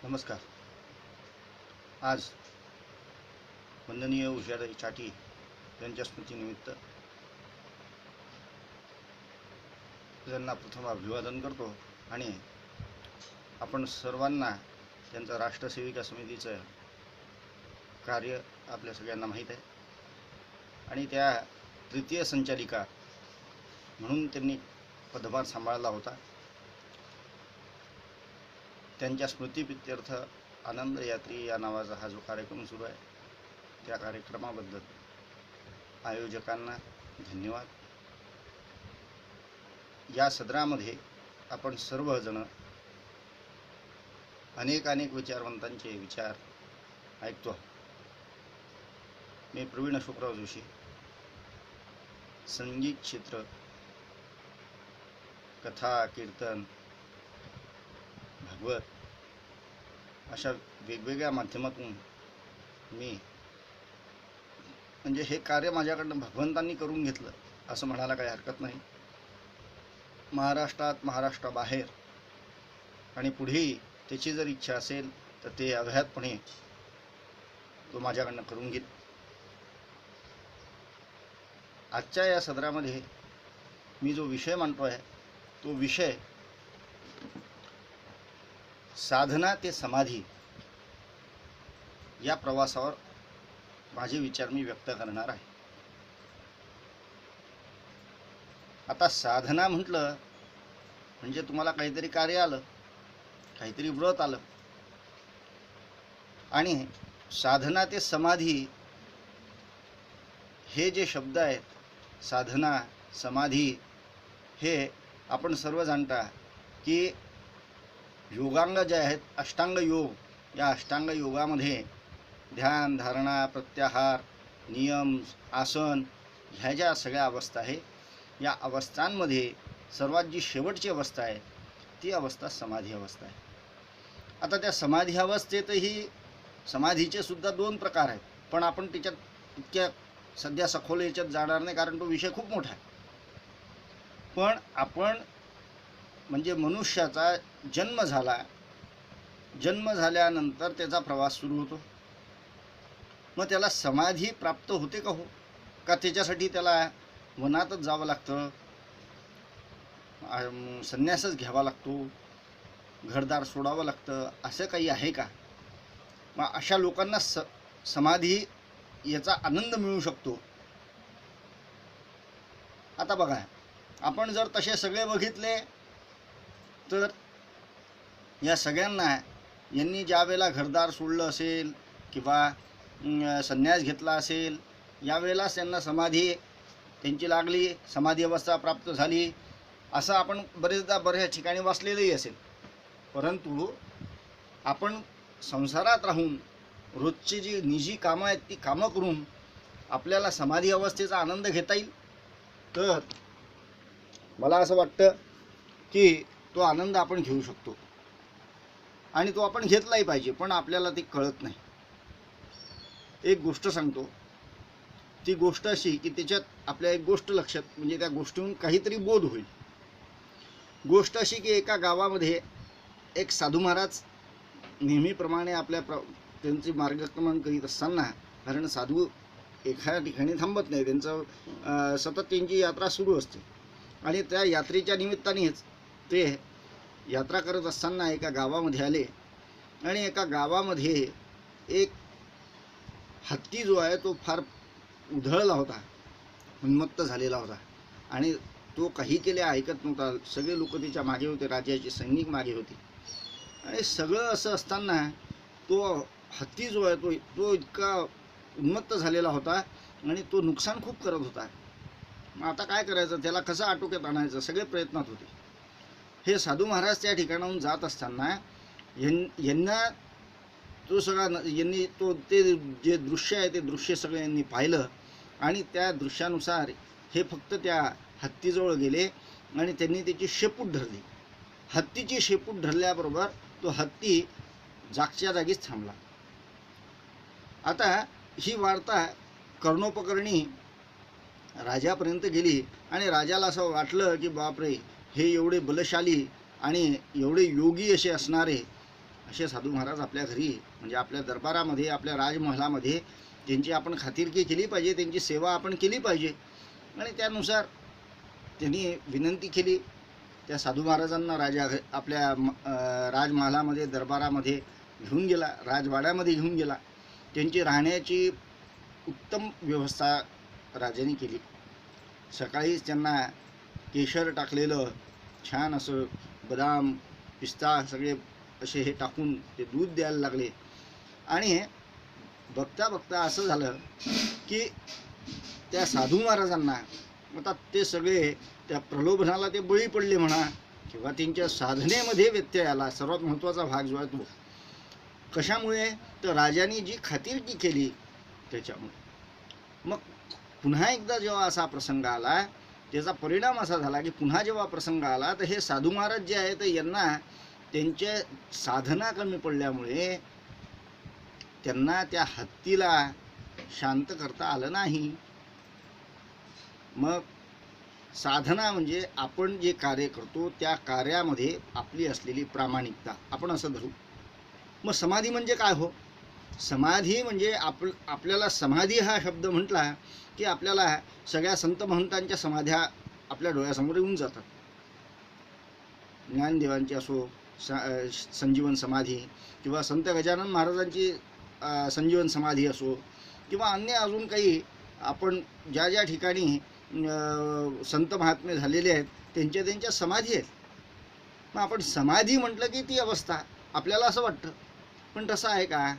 नमस्कार. आज वंदनीय उषाताई चाटी यांच्या स्मृतीनिमित्त त्यांना प्रथम अभिवादन करतो आणि आपण सर्वांना त्यांचं राष्ट्रसेविका समितीचं कार्य आपल्या सगळ्यांना माहीत आहे आणि त्या तृतीय संचालिका म्हणून त्यांनी पदभार सांभाळला होता. त्यांच्या स्मृतीप्रित्यर्थ आनंद यात्री या नावाचा हा जो कार्यक्रम सुरू आहे त्या कार्यक्रमाबद्दल आयोजकांना धन्यवाद. या सदरामध्ये आपण सर्वजण अनेक विचारवंतांचे विचार ऐकतो. मी प्रवीण अशोकराव जोशी, संगीत क्षेत्र, कथा, कीर्तन, भागवत अशा वेगवेगळ्या माध्यमातून मी म्हणजे हे कार्य माझ्याकडनं भगवंतांनी करून घेतलं असं म्हणायला काही हरकत नाही. महाराष्ट्रात, महाराष्ट्राबाहेर आणि पुढेही त्याची जर इच्छा असेल तर ते अव्याहतपणे तो माझ्याकडनं करून घेईल. आजच्या या सदरामध्ये मी जो विषय मांडतो आहे तो विषय साधना ते समाधी या प्रवासावर माझे विचार मी व्यक्त करणार आहे. आता साधना म्हटलं म्हणजे तुम्हाला काहीतरी कार्य आलं, काहीतरी व्रत आलं, आणि साधना ते समाधी हे जे शब्द आहेत, साधना समाधी, हे आपण सर्व जाणता की योगांग जे आहेत, अष्टांग योग, या अष्टांग योगामध्ये ध्यान, धारणा, प्रत्याहार, नियम, आसन ह्या ज्या सगळ्या अवस्था आहे, या अवस्थांमध्ये सर्वात जी शेवटची अवस्था आहे ती अवस्था समाधी अवस्था आहे. आता त्या समाधी अवस्थेतही समाधीचे सुद्धा दोन प्रकार आहेत, पण आपण त्याच्यात इतक्या सध्या सखोल याच्यात जाणार नाही कारण तो विषय खूप मोठा आहे. पण आपण म्हणजे मनुष्याचा जन्म झाला, जन्म झाल्यानंतर त्याचा प्रवास सुरू होतो. मग त्याला समाधी प्राप्त होते का हो, का त्याच्यासाठी त्याला वनातच जावं लागतं, संन्यासच घ्यावा लागतो, घरदार सोडावं लागतं, असं काही आहे का? मग अशा लोकांना समाधी याचा आनंद मिळू शकतो. आता बघा, आपण जर तसे सगळे बघितले तर या सगळ्यांना यांनी ज्या वेळेला घरदार सोडलं असेल किंवा संन्यास घेतला असेल, यावेळेलाच त्यांना समाधी त्यांची लागली, समाधी अवस्था प्राप्त झाली, असं आपण बरेचदा बऱ्याच ठिकाणी वाचलेलंही असेल. परंतु आपण संसारात राहून रोजची जी निजी कामं आहेत ती कामं करून आपल्याला समाधी अवस्थेचा आनंद घेता येईल. तर मला असं वाटतं की तो आनंद आपण घेऊ शकतो आणि तो आपण घेतलाही पाहिजे, पण आपल्याला ते कळत नाही. एक गोष्ट सांगतो, ती गोष्ट अशी की त्याच्यात आपल्या एक गोष्ट लक्षात, म्हणजे त्या गोष्टीहून काहीतरी बोध होईल. गोष्ट अशी की एका गावामध्ये एक साधू महाराज नेहमीप्रमाणे आपल्या त्यांचे मार्गक्रमण करीत असताना, कारण साधू एखाद्या ठिकाणी थांबत नाही, त्यांचं सतत त्यांची यात्रा सुरू असते, आणि त्या यात्रेच्या निमित्तानेच ते यात्रा करत असताना एका गावामध्ये आले, आणि एका गावामध्ये एक हत्ती जो आहे तो फार उधळला होता, उन्मत्त झालेला होता, आणि तो काही केले ऐकत नव्हता. सगळे लोक त्याच्या मागे होते, राजाचे सैनिक मागे होते, आणि सगळं असं असताना तो हत्ती जो आहे तो इतका उन्मत्त झालेला होता आणि तो नुकसान खूप करत होता. मग आता काय करायचं, त्याला कसं आटोक्यात आणायचं, सगळे प्रयत्नात होते. हे साधू महाराज त्या ठिकाणाहून जात असताना यांना तो सगळा यांनी तो ते जे दृश्य आहे ते दृश्य सगळं यांनी पाहिलं, आणि त्या दृश्यानुसार हे फक्त त्या हत्तीजवळ गेले आणि त्यांनी त्याची शेपूट धरली. हत्तीची शेपूट धरल्याबरोबर तो हत्ती जागच्या जागीच थांबला. आता ही वार्ता कर्णोपकर्णी राजापर्यंत गेली, आणि राजाला असं वाटलं की बापरे, हे एवढे बलशाली आणि एवढे योगी असे असणारे असे साधू महाराज आपल्या घरी म्हणजे आपल्या दरबारामध्ये आपल्या राजमहालामध्ये त्यांची आपण खातिरकी केली पाहिजे, त्यांची सेवा आपण केली पाहिजे. आणि त्यानुसार त्यांनी विनंती केली. त्या साधू महाराजांना राजा आपल्या राजमहालामध्ये दरबारामध्ये घेऊन गेला, राजवाड्यामध्ये घेऊन गेला. त्यांची राहण्याची उत्तम व्यवस्था राजाने केली. सकाळीच त्यांना केशर टाकलेलं छान असं बदाम पिस्ता सगळे असे हे टाकून ते दूध द्यायला लागले. आणि बघता बघता असं झालं की त्या साधू महाराजांना आता ते सगळे त्या प्रलोभनाला ते बळी पडले म्हणा किंवा त्यांच्या साधनेमध्ये व्यत्यय आला. सर्वात महत्त्वाचा भाग जो आहे तो कशामुळे, तर राजाने जी खातिरकी केली त्याच्यामुळे. मग पुन्हा एकदा जेव्हा असा प्रसंग आला त्याचा परिणाम असा झाला की पुन्हा जेव्हा प्रसंग आला तर हे साधू महाराज जे आहेत यांना त्यांच्या साधना कमी पडल्यामुळे त्यांना त्या हत्तीला शांत करता आलं नाही. मग साधना म्हणजे आपण जे कार्य करतो त्या कार्यामध्ये आपली असलेली प्रामाणिकता आपण असं धरू. मग समाधी म्हणजे काय हो? समाधी म्हणजे आपल्याला समाधी हा शब्द म्हटला की आपल्याला सगळ्या संत महंतांच्या समाध्या आपल्या डोळ्यासमोर येऊन जातात. ज्ञानदेवांची असो संजीवन समाधी किंवा संत गजानन महाराजांची संजीवन समाधी असो किंवा अन्य अजून काही आपण ज्या ज्या ठिकाणी संत महात्मे झालेले आहेत त्यांच्या समाधी आहेत. मग आपण समाधी म्हटलं की ती अवस्था आपल्याला असं वाटतं, पण तसं आहे का?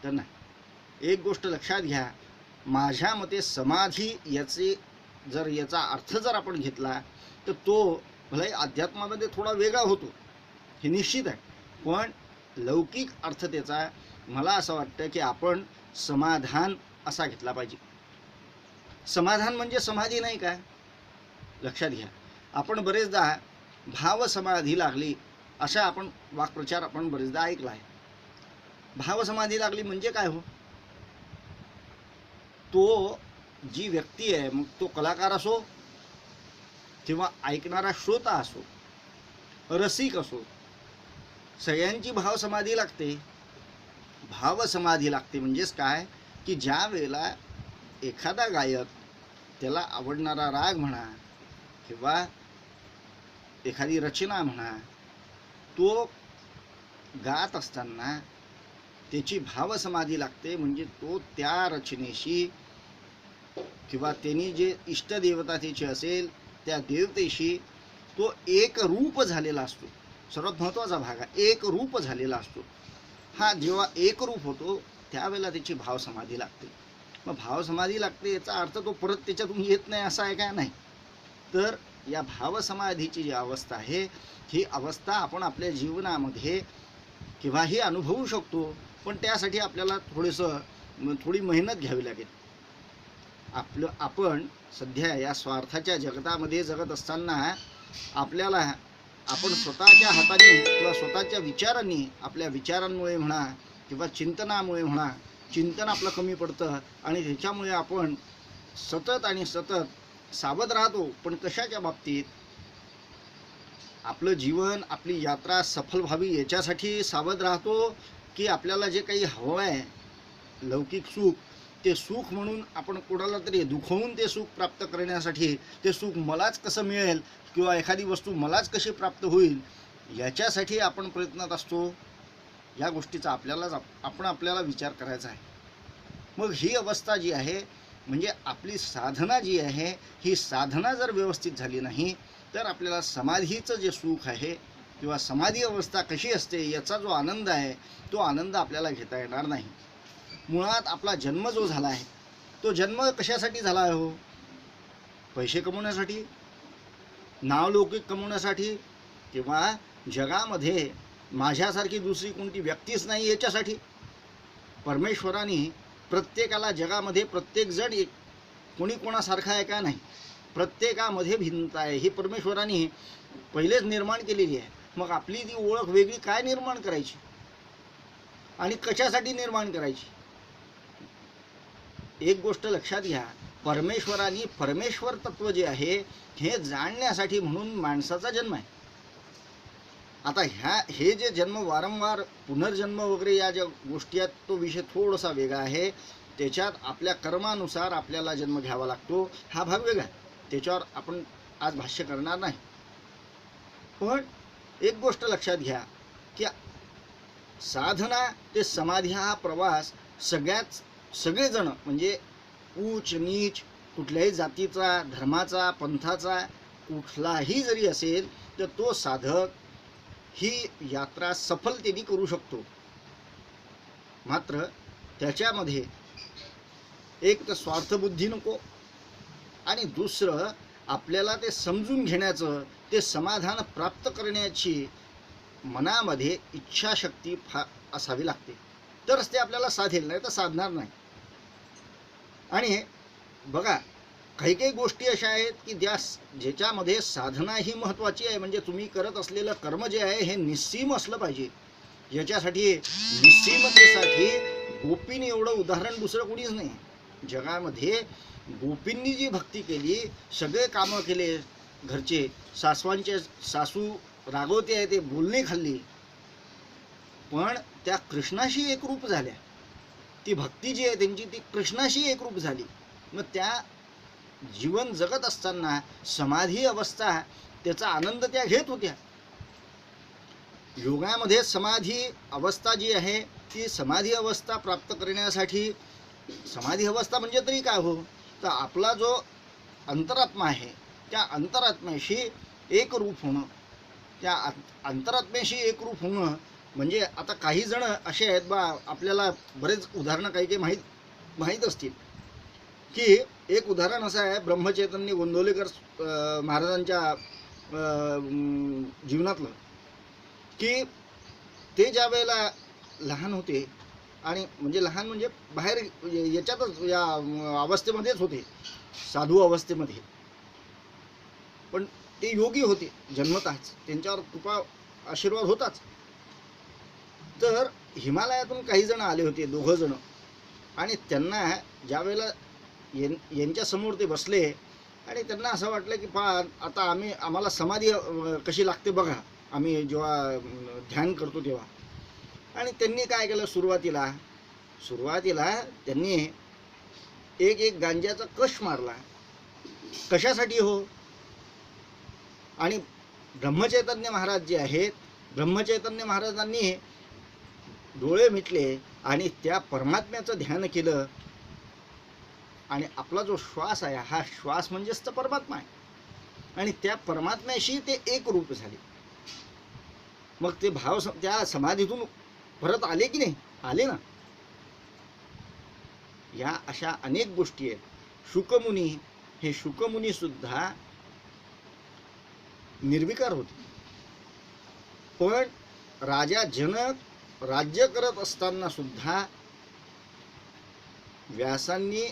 तर नाही. एक गोष्ट लक्षात घ्या, माझ्या मते समाधी याचा अर्थ जर आपण घेतला तर तो भलाही अध्यात्मामध्ये थोडा वेगळा होतो, हे निश्चित आहे. पण लौकिक अर्थ त्याचा मला असं वाटतं की आपण समाधान असा घेतला पाहिजे. समाधान म्हणजे समाधी नाही का? लक्षात घ्या, आपण बरेचदा भाव समाधी लागली अशा आपण वाक्प्रचार आपण बरेचदा ऐकला आहे. भाव समाधी लागली म्हणजे काय हो? तो जी व्यक्ती आहे, मग तो कलाकार असो किंवा ऐकणारा श्रोता असो, रसिक असो, सगळ्यांची भाव समाधी लागते. भाव समाधी लागते म्हणजेच काय की ज्या वेळेला एखादा गायक त्याला आवडणारा राग म्हणा किंवा एखादी रचना म्हणा तो गात असताना त्याची भाव समाधी लागते. म्हणजे तो त्या रचनेशी किंवा त्यांनी जे इष्टदेवता त्याची असेल त्या देवतेशी तो एक रूप झालेला असतो. सर्वात महत्त्वाचा भाग आहे, एक रूप झालेला असतो. हा जेव्हा एक रूप होतो त्यावेळेला त्याची भाव समाधी लागते. मग भाव समाधी लागते याचा अर्थ तो परत त्याच्यातून येत नाही असा आहे काय? नाही. तर या भाव समाधीची जी अवस्था आहे ही अवस्था आपण आपल्या जीवनामध्ये केव्हाही अनुभवू शकतो, पण त्यासाठी आपल्याला थोडी मेहनत घ्यावी लागेल. आपण सध्या या स्वार्थाच्या जगतामध्ये जगत असताना आपल्याला आपण स्वतःच्या हाताने किंवा स्वतःच्या विचारांनी आपल्या विचारांमुळे म्हणा किंवा चिंतनामुळे म्हणा चिंतन आपलं कमी पडतं आणि त्याच्यामुळे आपण सतत सावध राहतो. पण कशाच्या बाबतीत? आपलं जीवन आपली यात्रा सफल व्हावी याच्यासाठी सावध राहतो की आपल्याला जे काही हवं आहे लौकिक सुख ते सुख म्हणून आपण कोणाला तरी दुखवून ते सुख प्राप्त करण्यासाठी ते सुख मलाच कसं मिळेल किंवा एखादी वस्तू मलाच कशी प्राप्त होईल याच्यासाठी आपण प्रयत्नात असतो. या गोष्टीचा आपल्याला विचार करायचा आहे. मग ही अवस्था जी आहे म्हणजे आपली साधना जी आहे ही साधना जर व्यवस्थित झाली नाही तर आपल्याला समाधीचं जे सुख आहे किंवा समाधी अवस्था कशी असते याचा जो आनंद आहे तो आनंद आपल्याला घेता येणार नाही. मुळात आपला जन्म जो झाला आहे तो जन्म कशासाठी झाला आहे हो? पैसे कमवण्यासाठी, नावलौकिक कमवण्यासाठी किंवा जगामध्ये माझ्यासारखी दुसरी कोणती व्यक्तीच नाही याच्यासाठी? परमेश्वराने प्रत्येकाला जगामध्ये प्रत्येकजण कोणी कोणासारखा आहे का? नाही. प्रत्येकामध्ये भिन्नता आहे ही परमेश्वराने पहिलेच निर्माण केलेली आहे. मग आपली ती ओळख वेगळी काय निर्माण करायची आणि कशासाठी निर्माण करायची? एक गोष्ट लक्षात घ्या, परमेश्वराने परमेश्वर तत्व जे आहे हे जाणण्यासाठी म्हणून माणसाचा जन्म आहे. आता हे जे जन्म वारंवार पुनर्जन्म वगैरे या ज्या गोष्टी आहेत तो विषय थोडासा वेगळा आहे. त्याच्यात आपल्या कर्मानुसार आपल्याला जन्म घ्यावा लागतो, हा भाग वेगळा आहे. त्याच्यावर आपण आज भाष्य करणार नाही. पण एक गोष्ट लक्षात घ्या की साधना ते समाधी हा प्रवास सगळेजण म्हणजे उच्च नीच, कुठल्याही जातीचा, धर्माचा, पंथाचा कुठलाही जरी असेल तर तो साधक ही यात्रा सफलतेने करू शकतो. मात्र त्याच्यामध्ये एक तर स्वार्थबुद्धी नको आणि दुसरं आपल्याला ते समजून घेण्याचं, ते समाधान प्राप्त करण्याची मनामध्ये इच्छाशक्ती असावी लागते, तरच ते आपल्याला साधेल, नाही तर साधणार नाही. आणि बघा काही काही गोष्टी अशा आहेत की ज्याच्यामध्ये साधना ही महत्त्वाची आहे. म्हणजे तुम्ही करत असलेलं कर्म जे आहे हे निस्सीम असलं पाहिजे. याच्यासाठी निस्सीमतेसाठी गोपींनी एवढं उदाहरण दुसरं कोणीच नाही जगामध्ये. गोपींनी जी भक्ती केली, सगळे कामं केले घरचे, सासू रागवते आहे ते बोलणे खाल्ली, पण त्या कृष्णाशी एकरूप झाल्या. ती भक्ती जी आहे त्यांची ती कृष्णाशी एकरूप झाली. मग त्या जीवन जगत असताना समाधी अवस्था त्याचा आनंद त्या घेत होत्या. योगामध्ये समाधी अवस्था जी आहे ती समाधी अवस्था प्राप्त करण्यासाठी, समाधी अवस्था म्हणजे तरी काय हो, तर आपला जो अंतरात्मा आहे त्या अंतरात्म्याशी एकरूप होणं. त्या अंतरात्म्याशी एकरूप होणं म्हणजे आता काही जण असे आहेत बा, आपल्याला बरेच उदाहरणं काही काही माहीत असतील की एक उदाहरण असं आहे ब्रह्मचैतन्य गोंदवलेकर महाराजांच्या जीवनातलं, की ते ज्या वेळेला लहान होते आणि म्हणजे लहान म्हणजे बाहेर याच्यातच या अवस्थेमध्येच होते, साधू अवस्थेमध्ये, पण ते योगी होते जन्मतःच, त्यांच्यावर कृपा आशीर्वाद होताच. तर हिमालयातून काही जण आले होते, 2 जण, आणि त्यांना ज्या वेळेला यांच्यासमोर ते बसले आणि त्यांना असं वाटलं की आता आम्हाला समाधी कशी लागते बघा, आम्ही जेव्हा ध्यान करतो तेव्हा. आणि त्यांनी काय केलं, सुरुवातीला त्यांनी एक गांजाचा कश मारला. कशासाठी हो? आणि ब्रह्मचैतन्य महाराज जे आहेत, ब्रह्मचैतन्य महाराजांनी डोळे मिटले आणि त्या परमात्म्याचं ध्यान केलं. आणि आपला जो श्वास आहे हा श्वास म्हणजेच तर परमात्मा आहे, आणि त्या परमात्म्याशी ते एक रूप झाले. मग ते भाव त्या समाधीतून परत आले की नाही? आले ना. या अशा अनेक गोष्टी आहेत. शुकमुनी सुद्धा निर्विकार होते, पण राजा जनक राज्य करत असताना सुद्धा व्यासांनी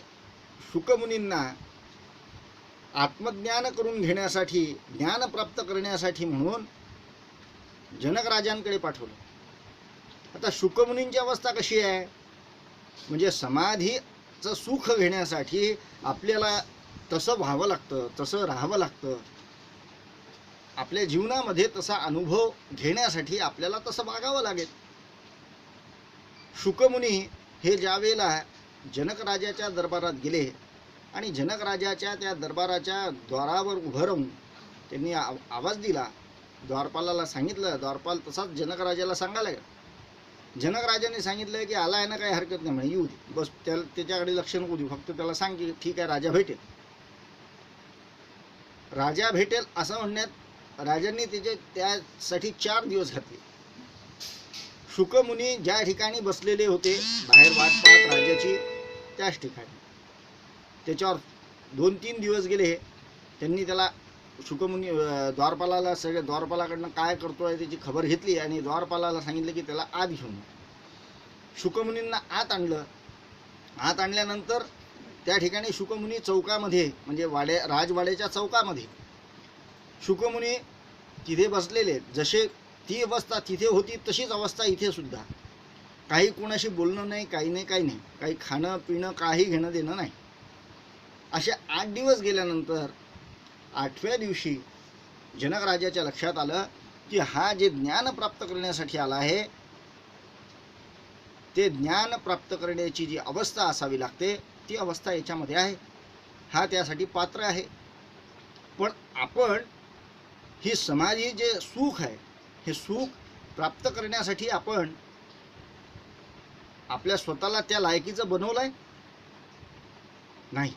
शुकमुनींना आत्मज्ञान करून घेण्यासाठी, ज्ञान प्राप्त करण्यासाठी म्हणून जनक राजांकडे पाठवलं. आता शुकमुनींची अवस्था कशी आहे, म्हणजे समाधीचं सुख घेण्यासाठी आपल्याला तसं व्हावं लागतं, तसं राहावं लागतं. आपल्या जीवनामध्ये तसा अनुभव घेण्यासाठी आपल्याला तसं वागावं लागेल. शुकमुनी हे ज्या वेळेला जनक राजाच्या दरबारात गेले आणि जनक राजाच्या त्या दरबाराच्या द्वारावर उभं राहून त्यांनी आवाज दिला, द्वारपालाला सांगितलं. द्वारपाल तसाच जनक राजाला सांगायला गेला. जनक राजाने सांगितलं की आला आहे ना, काही हरकत नाही म्हणे, येऊ दे, बस त्याच्याकडे लक्ष नको देऊ, फक्त त्याला सांग की ठीक आहे राजा भेटेल. राजा भेटेल असं म्हणण्यात राजांनी त्यासाठी 4 दिवस घातले. शुकमुनी ज्या ठिकाणी बसलेले होते बाहेर वाट पाहत राजाची, त्याच ठिकाणी त्याच्यावर 2-3 दिवस गेले. त्यांनी त्याला शुकमुनी द्वारपालाला सगळ्या द्वारपालाकडनं काय करतोय त्याची खबर घेतली आणि द्वारपालाला सांगितलं की त्याला आत घेऊन. शुकमुनींना आत आणलं. आत आणल्यानंतर त्या ठिकाणी शुकमुनी चौकामध्ये म्हणजे राजवाड्याच्या चौकामध्ये शुकमुनी तिथे बसलेले. जसे ती अवस्था तिथे होती तशीच अवस्था इथे सुद्धा. काही कोणाशी बोलणं नाही, काही नाही, काही खाणं पिणं काही घेणं देणं नाही. असे 8 दिवस गेल्यानंतर 8व्या दिवशी जनक राजाच्या लक्षात आलं की हा जे ज्ञान प्राप्त करण्यासाठी आला आहे ते ज्ञान प्राप्त करण्याची जी अवस्था असावी लागते ती अवस्था याच्यामध्ये आहे, हा त्यासाठी पात्र आहे. पण आपण ही समाधी जे सुख आहे हे सुख प्राप्त करण्यासाठी आपण आपल्या स्वतःला त्या लायकीचं बनवलंय नाही.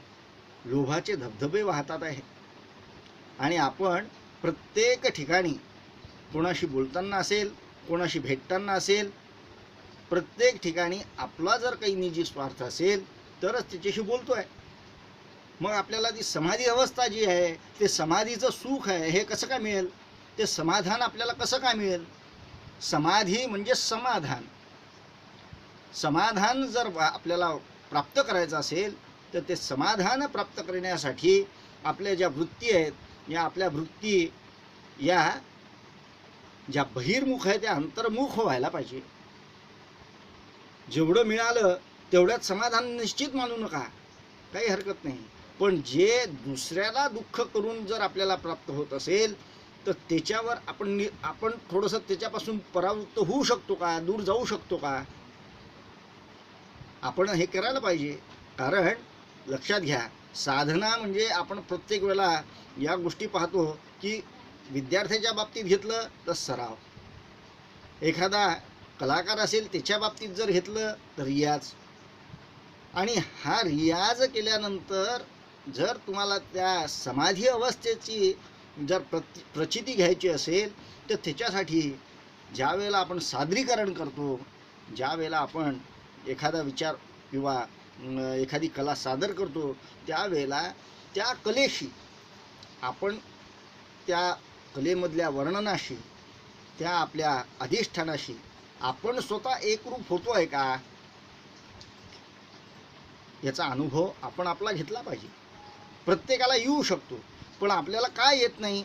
लोभाचे धबधबे वाहतात आहे आणि आपण प्रत्येक ठिकाणी कोणाशी बोलताना असेल, कोणाशी भेटताना असेल, प्रत्येक ठिकाणी आपला जर काही निजी स्वार्थ असेल तरच त्याच्याशी बोलतोय. मग आपल्याला ती समाधी अवस्था जी आहे ते समाधीचं सुख आहे हे कसं काय मिळेल, ते समाधान आपल्याला कसं काय मिळेल. समाधी म्हणजे समाधान. समाधान जर आपल्याला प्राप्त करायचं असेल तर ते समाधान प्राप्त करण्यासाठी आपल्या ज्या वृत्ती आहेत या आपल्या वृत्ती या ज्या बहिर्मुख आहे त्या अंतर्मुख व्हायला पाहिजे. जेवढं मिळालं तेवढ्यात समाधान निश्चित मानू नका, काही हरकत नाही. पण जे दुसऱ्याला दुःख करून जर आपल्याला प्राप्त होत असेल तर त्याच्यावर आपण थोडंसं त्याच्यापासून परावृत्त होऊ शकतो का, दूर जाऊ शकतो का, आपण हे करायला पाहिजे. कारण लक्षात घ्या, साधना म्हणजे आपण प्रत्येक वेळेला या गोष्टी पाहतो की विद्यार्थ्याच्या बाबतीत घेतलं तर सराव, एखादा कलाकार असेल त्याच्या बाबतीत जर घेतलं तर रियाज. आणि हा रियाज केल्यानंतर जर तुम्हाला त्या समाधी अवस्थेची जर प्रचिती घ्यायची असेल तर त्याच्यासाठी ज्या वेळेला आपण सादरीकरण करतो, ज्या वेळेला आपण एखादा विचार किंवा एखादी कला सादर करतो त्यावेळेला त्या कलेशी आपण त्या कलेमधल्या वर्णनाशी त्या आपल्या अधिष्ठानाशी आपण स्वतः एकरूप होतो आहे का याचा अनुभव आपण आपला घेतला पाहिजे. प्रत्येकाला येऊ शकतो पण आपल्याला काय येत नाही,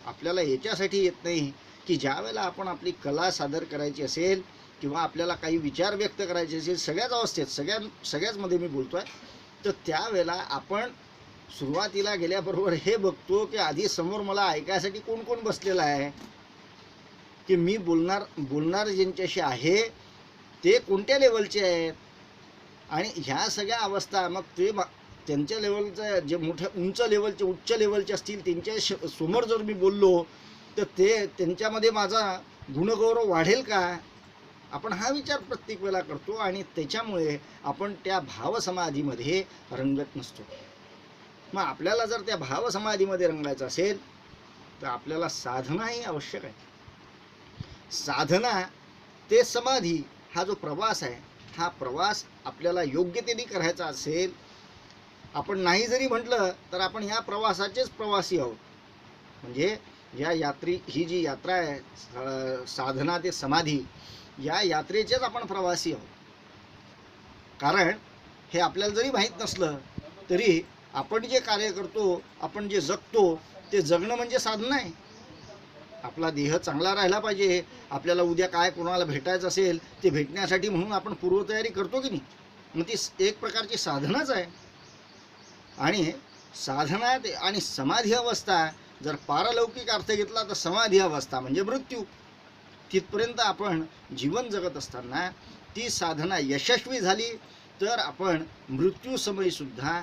आपल्याला याच्यासाठी येत नाही की ज्या वेळेला आपण आपली कला सादर करायची असेल किंवा आपल्याला काही विचार व्यक्त करायचे असेल सगळ्याच अवस्थेत सगळ्याचमध्ये मी बोलतो आहे, तर त्यावेळेला आपण सुरुवातीला गेल्याबरोबर हे बघतो की आधी समोर मला ऐकायसाठी कोण कोण बसलेलं आहे, की मी बोलणार ज्यांच्याशी आहे ते कोणत्या लेवलचे आहेत. आणि ह्या सगळ्या अवस्था मग ते त्यांच्या लेवलचं जे मोठ्या उच्च लेवलचे असतील त्यांच्या समोर जर मी बोललो तर ते त्यांच्यामध्ये माझा गुणगौरव वाढेल का, आपण हा विचार प्रत्येक वेळेला करतो आणि त्याच्यामुळे आपण त्या भावसमाधीमध्ये रंगत नसतो. मग आपल्याला जर त्या भावसमाधीमध्ये रंगायचं असेल तर आपल्याला साधनाही आवश्यक आहे. साधना ते समाधी हा जो प्रवास आहे हा प्रवास आपल्याला योग्यतेने करायचा असेल, आपण नाही जरी म्हटलं तर आपण या प्रवासाचेच प्रवासी आहोत. म्हणजे ही जी यात्रा आहे साधना ते समाधी या यात्रेचेच आपण प्रवासी आहोत. कारण हे आपल्याला जरी माहीत नसलं तरी आपण जे कार्य करतो, आपण जे जगतो ते जगणं म्हणजे साधना आहे. आपला देह चांगला राहिला पाहिजे, आपल्याला उद्या काय कोणाला भेटायचं असेल ते भेटण्यासाठी म्हणून आपण पूर्वतयारी करतो की नाही, मग ती एक प्रकारची साधनाच आहे. आणि साधना आणि समाधी अवस्था जर पारलौकिक अर्थ घेतला तर समाधी अवस्था म्हणजे मृत्यू. तिथपर्यंत आपण जीवन जगत असताना ती साधना यशस्वी झाली तर आपण मृत्यूसमयीसुद्धा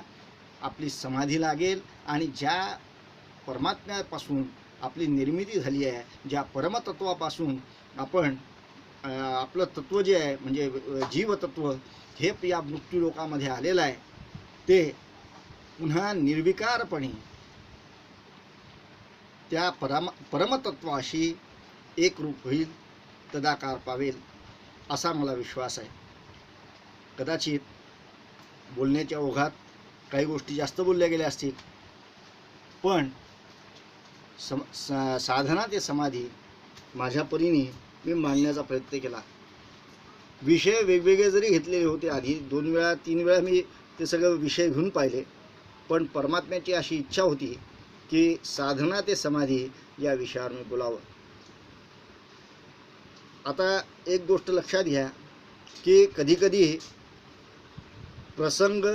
आपली समाधी लागेल आणि ज्या परमात्म्यापासून आपली निर्मिती झाली आहे, ज्या परमतत्वापासून आपण आपलं तत्व जे आहे म्हणजे जीवतत्व हे या मृत्यूलोकामध्ये आलेलं आहे ते पुन्हा निर्विकारपणे त्या परमतत्वाशी एकरूप होईल, तदाकार पावेल असा मला विश्वास आहे. कदाचित बोलण्याच्या ओघात काही गोष्टी जास्त बोलल्या गेल्या असतील, पण साधना ते समाधी माझ्या परीने मी मांडण्याचा प्रयत्न केला. विषय वेगवेगळे जरी घेतलेले होते, आधी 2 वेळा 3 वेळा मी ते सगळे विषय घेऊन पाहिले, पण परमात्म्याची अशी इच्छा होती की साधना ते समाधी या विषयावर मी बोलावं. आता एक गोष्ट लक्षात घ्या की कधीकधी प्रसंग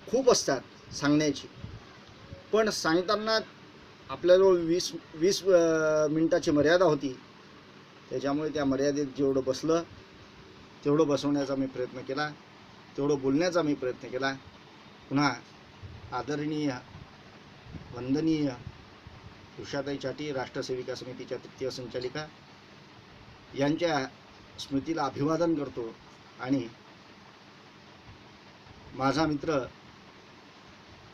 खूप असतात सांगण्याची, पण सांगताना आपल्याजवळ 20 मिनिटाची मर्यादा होती. त्याच्यामुळे त्या मर्यादेत जेवढं बसलं तेवढं बसवण्याचा मी प्रयत्न केला, तेवढं बोलण्याचा मी प्रयत्न केला. पुन्हा आदरणीय वंदनीय उषाताई चाटी, राष्ट्रसेविका समितीच्या तृतीय संचालिका यांच्या स्मृतीला अभिवादन करतो. आणि माझा मित्र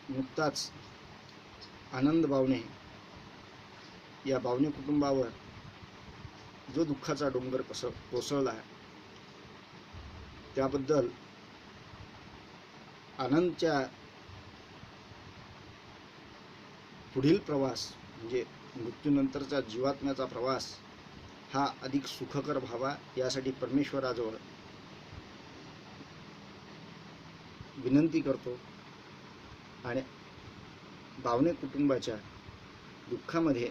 नुकताच आनंद बावणे या बावणे कुटुंबावर जो दुःखाचा डोंगर कोसळला त्याबद्दल आनंदच्या पुढील प्रवास म्हणजे मृत्यूनंतरचा जीवात्म्याचा प्रवास हा अधिक सुखकर व्हावा यासाठी परमेश्वराजवळ विनंती करतो. आणि बावणे कुटुंबाच्या दुःखामध्ये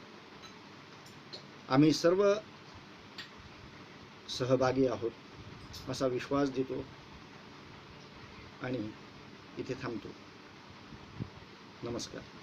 आम्ही सर्व सहभागी आहोत असा विश्वास देतो आणि इथे थांबतो. नमस्कार.